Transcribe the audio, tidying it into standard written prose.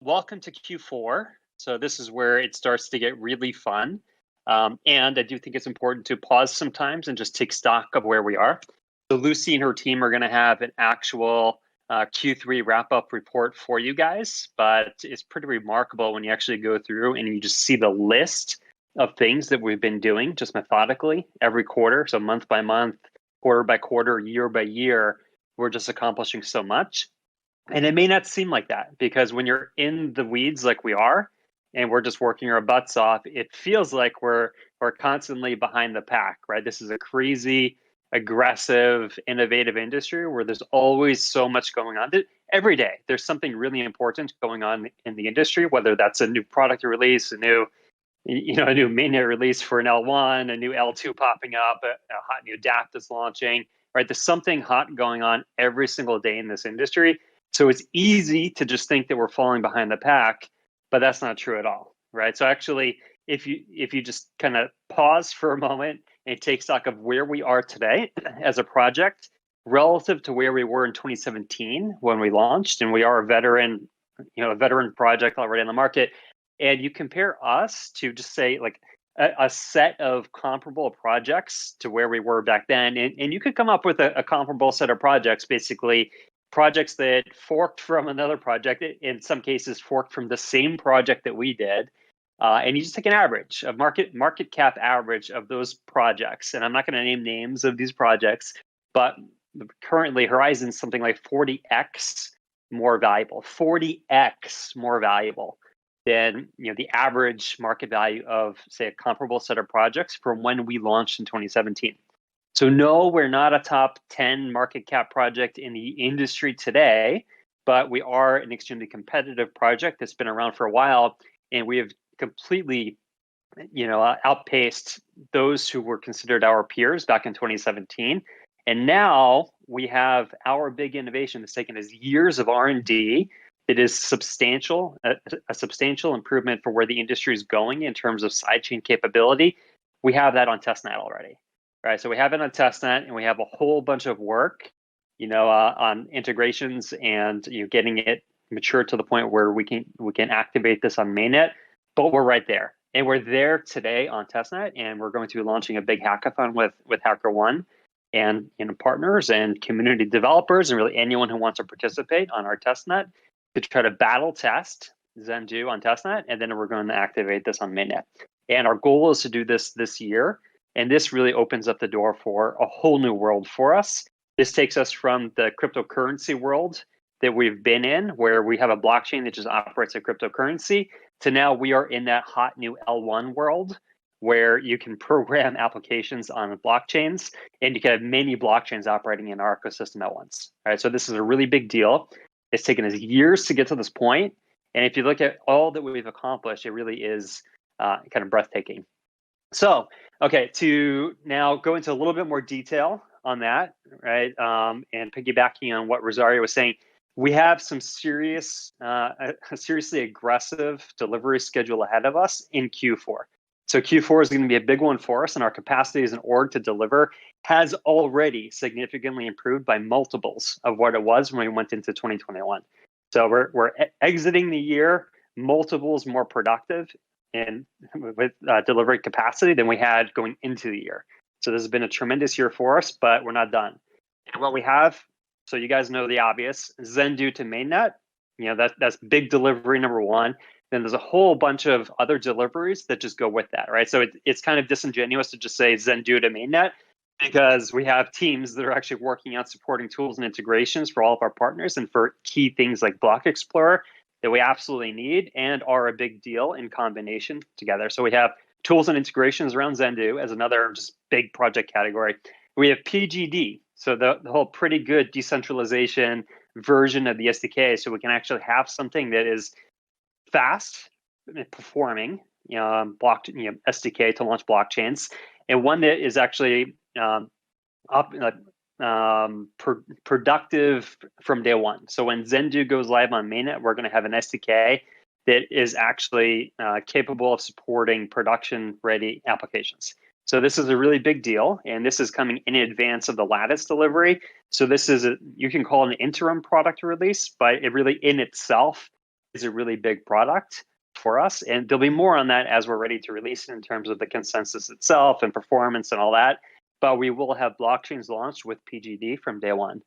Welcome to Q4. So this is where it starts to get really fun. And I do think it's important to pause sometimes and just take stock of where we are. So Lucy and her team are going to have an actual Q3 wrap-up report for you guys, but it's pretty remarkable when you actually go through and you just see the list of things that we've been doing just methodically every quarter. So month by month, quarter by quarter, year by year, we're just accomplishing so much. And it may not seem like that because when you're in the weeds like we are, and we're just working our butts off, it feels like we're constantly behind the pack, right? This is a crazy, aggressive, innovative industry where there's always so much going on. Every day, there's something really important going on in the industry, whether that's a new product release, a new mainnet release for an L1, a new L2 popping up, a hot new DApp that's launching, right? There's something hot going on every single day in this industry. So it's easy to just think that we're falling behind the pack, but that's not true at all, right? So actually, if you just kind of pause for a moment and take stock of where we are today as a project relative to where we were in 2017 when we launched, and we are a veteran project already in the market, and you compare us to just say like a set of comparable projects to where we were back then, and you could come up with a comparable set of projects, basically projects that forked from another project, in some cases forked from the same project that we did. And you just take an average, a market cap average of those projects. And I'm not going to name names of these projects, but currently Horizen's something like 40x more valuable, 40x more valuable than the average market value of, say, a comparable set of projects from when we launched in 2017. So no, we're not a top 10 market cap project in the industry today, but we are an extremely competitive project that's been around for a while, and we have completely, outpaced those who were considered our peers back in 2017. And now we have our big innovation that's taken us years of R&D. It is substantial, a substantial improvement for where the industry is going in terms of sidechain capability. We have that on testnet already. Right, so we have it on testnet, and we have a whole bunch of work, on integrations and getting it mature to the point where we can activate this on mainnet. But we're right there, and we're there today on testnet, and we're going to be launching a big hackathon with HackerOne and partners and community developers and really anyone who wants to participate on our testnet to try to battle test Zendoo on testnet, and then we're going to activate this on mainnet. And our goal is to do this year. And this really opens up the door for a whole new world for us. This takes us from the cryptocurrency world that we've been in, where we have a blockchain that just operates a cryptocurrency, to now we are in that hot new L1 world where you can program applications on blockchains, and you can have many blockchains operating in our ecosystem at once. All right, so this is a really big deal. It's taken us years to get to this point. And if you look at all that we've accomplished, it really is kind of breathtaking. So, okay, to now go into a little bit more detail on that, right? And piggybacking on what Rosario was saying, we have some seriously aggressive delivery schedule ahead of us in Q4. So Q4 is going to be a big one for us, and our capacity as an org to deliver has already significantly improved by multiples of what it was when we went into 2021. So we're exiting the year multiples more productive and with delivery capacity than we had going into the year. So this has been a tremendous year for us, but we're not done. And what we have, so you guys know the obvious, Zendoo to mainnet, that's big delivery number one. Then there's a whole bunch of other deliveries that just go with that, right? So it's kind of disingenuous to just say Zendoo to mainnet, because we have teams that are actually working on supporting tools and integrations for all of our partners and for key things like Block Explorer that we absolutely need and are a big deal in combination together. So we have tools and integrations around Zendoo as another just big project category. We have PGD, so the whole pretty good decentralization version of the SDK, so we can actually have something that is fast performing, SDK to launch blockchains, and one that is actually productive from day one. So when Zendoo goes live on mainnet, we're going to have an SDK that is actually capable of supporting production-ready applications. So this is a really big deal, and this is coming in advance of the Lattice delivery. So this is you can call it an interim product release, but it really in itself is a really big product for us. And there'll be more on that as we're ready to release it in terms of the consensus itself and performance and all that. But we will have blockchains launched with PGD from day one.